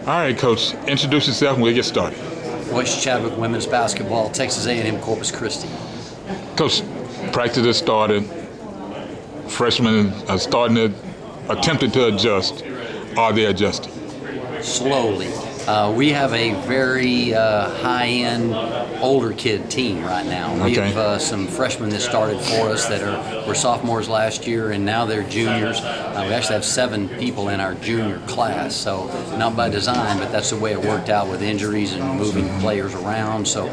All right, Coach, introduce yourself and we'll get started. Royce, Chadwick, women's basketball, Texas A&M-Corpus Christi. Coach, practice has started. Freshmen are attempting to adjust. Are they adjusting? Slowly. We have a very high-end older kid team right now. We have some freshmen that started for us that were sophomores last year, and now they're juniors. We actually have 7 people in our junior class, so not by design, but that's the way it worked out with injuries and moving players around. So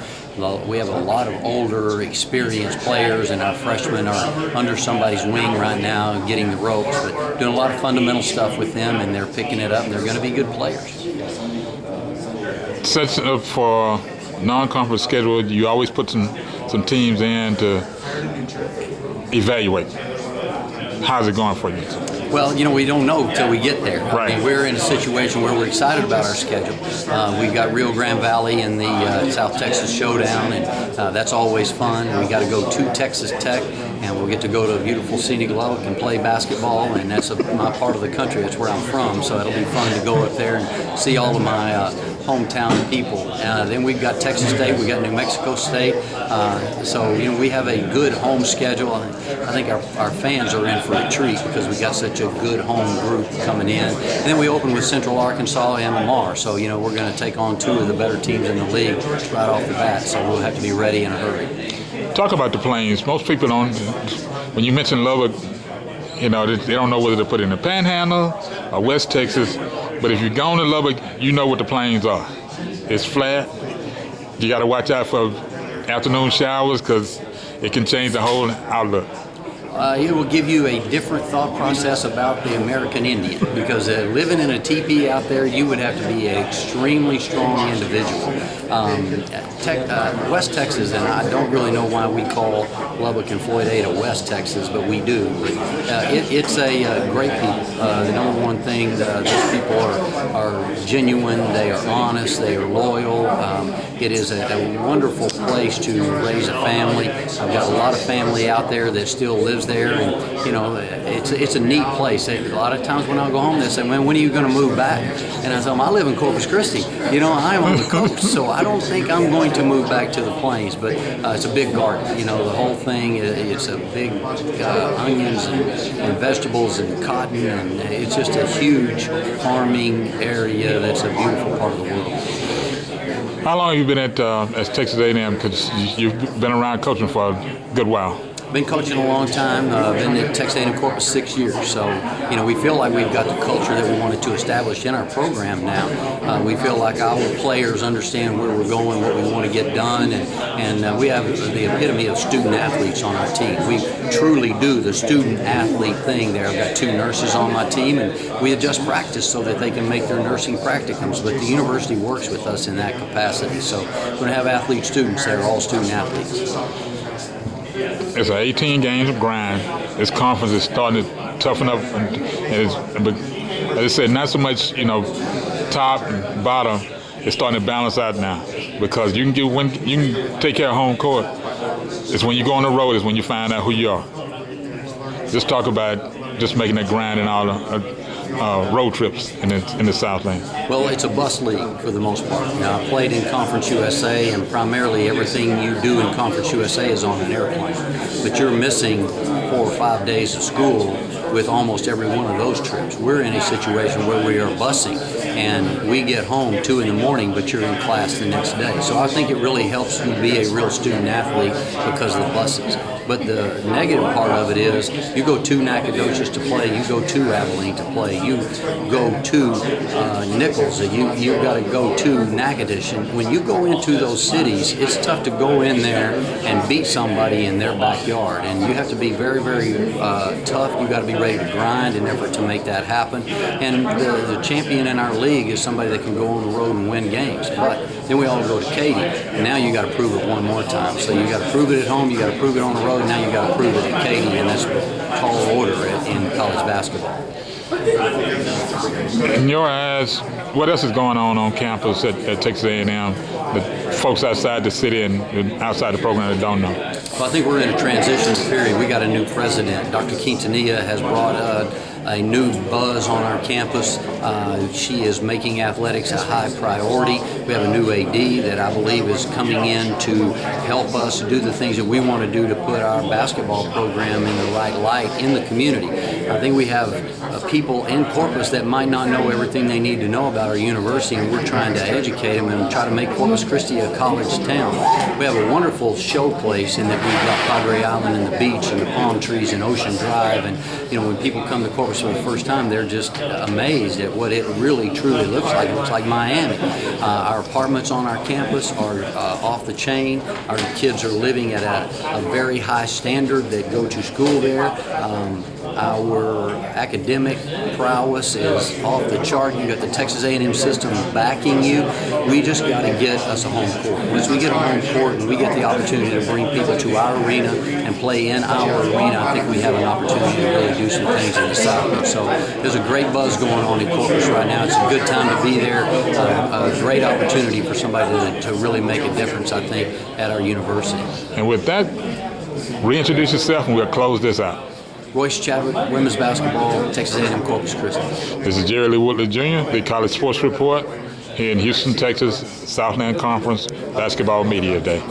we have a lot of older, experienced players, and our freshmen are under somebody's wing right now getting the ropes, but doing a lot of fundamental stuff with them, and they're picking it up, and they're going to be good players. Sets up for non-conference schedule, you always put some teams in to evaluate. How's it going for you? Well, we don't know until we get there. Right. I mean, we're in a situation where we're excited about our schedule. We've got Rio Grande Valley in the South Texas Showdown, and that's always fun. We got to go to Texas Tech, and we'll get to go to beautiful scenic Lubbock and play basketball, and that's my part of the country. That's where I'm from, so it'll be fun to go up there and see all of my hometown people. Then we've got Texas State, we've got New Mexico State, so we have a good home schedule. I think our fans are in for a treat because we got such a good home group coming in. And then we open with Central Arkansas and MMR, so we're going to take on 2 of the better teams in the league right off the bat, so we'll have to be ready in a hurry. Talk about the Plains. Most people don't, when you mention Lubbock, they don't know whether to put it in the Panhandle or West Texas. But if you're going to Lubbock, you know what the Plains are. It's flat. You got to watch out for afternoon showers because it can change the whole outlook. It will give you a different thought process about the American Indian because living in a teepee out there, you would have to be an extremely strong individual. West Texas, and I don't really know why we call Lubbock and Floyd Ada West Texas, but we do. It's a great people. The number one thing, those people are genuine, they are honest, they are loyal. It is a wonderful place to raise a family. I've got a lot of family out there that still lives there, and it's a neat place. A lot of times when I go home, they say, "Man, when are you going to move back?" And I tell them, "I live in Corpus Christi. I'm on the coast, so I don't think I'm going to move back to the Plains." But it's a big garden. The whole thing. It's a big onions and vegetables and cotton, and it's just a huge farming area. That's a beautiful part of the world. How long have you been at Texas A&M? Because you've been around coaching for a good while. Been coaching a long time. Been at Texas A&M-Corpus 6 years. So, we feel like we've got the culture that we wanted to establish in our program now. We feel like our players understand where we're going, what we want to get done, and we have the epitome of student athletes on our team. We truly do the student athlete thing there. I've got 2 nurses on my team, and we adjust practice so that they can make their nursing practicums. But the university works with us in that capacity. So we're going to have athlete students that are all student athletes. It's 18 games of grind. This conference is starting to toughen up, but as I said, not so much top and bottom. It's starting to balance out now because you can take care of home court. It's when you go on the road is when you find out who you are. Just talk about just making that grind and all the road trips in the Southland. Well, it's a bus league for the most part. I played in Conference USA, and primarily everything you do in Conference USA is on an airplane. But you're missing 4 or 5 days of school with almost every one of those trips. We're in a situation where we are busing, and we get home 2 in the morning, but you're in class the next day. So I think it really helps you be a real student athlete because of the buses. But the negative part of it is you go to Nacogdoches to play, you go to Abilene to play, you go to Nichols, you've got to go to Natchitoches. And when you go into those cities, it's tough to go in there and beat somebody in their backyard. And you have to be very, very tough. You've got to be ready to grind in effort to make that happen. And the champion in our league is somebody that can go on the road and win games. But then we all go to Katy, and now you got to prove it one more time. So you got to prove it at home, you got to prove it on the road. Now you got to prove it at Katy, and that's a tall order in college basketball. In your eyes, what else is going on campus at Texas A&M folks outside the city and outside the program that don't know? Well, I think we're in a transition period. We got a new president. Dr. Quintanilla has brought a new buzz on our campus. She is making athletics a high priority. We have a new AD that I believe is coming in to help us do the things that we want to do to put our basketball program in the right light in the community. I think we have people in Corpus that might not know everything they need to know about our university, and we're trying to educate them and try to make Corpus Christi a college town. We have a wonderful show place in that we've got Padre Island and the beach and the palm trees and Ocean Drive, and when people come to Corpus for the first time, they're just amazed at what it really truly looks like. It looks like Miami. Our apartments on our campus are off the chain. Our kids are living at a very high standard that go to school there. Our academic prowess is off the chart. You got the Texas A&M system backing you. We just got to get us a home court. Once we get a home court and we get the opportunity to bring people to our arena and play in our arena, I think we have an opportunity to really do some things in the South. So there's a great buzz going on in Corpus right now. It's a good time to be there. A great opportunity for somebody to really make a difference, I think, at our university. And with that, reintroduce yourself and we'll close this out. Royce, Chadwick, women's basketball, Texas A&M-Corpus Christi. This is Jerry Lee Woodley Jr., the College Sports Report here in Houston, Texas, Southland Conference Basketball Media Day.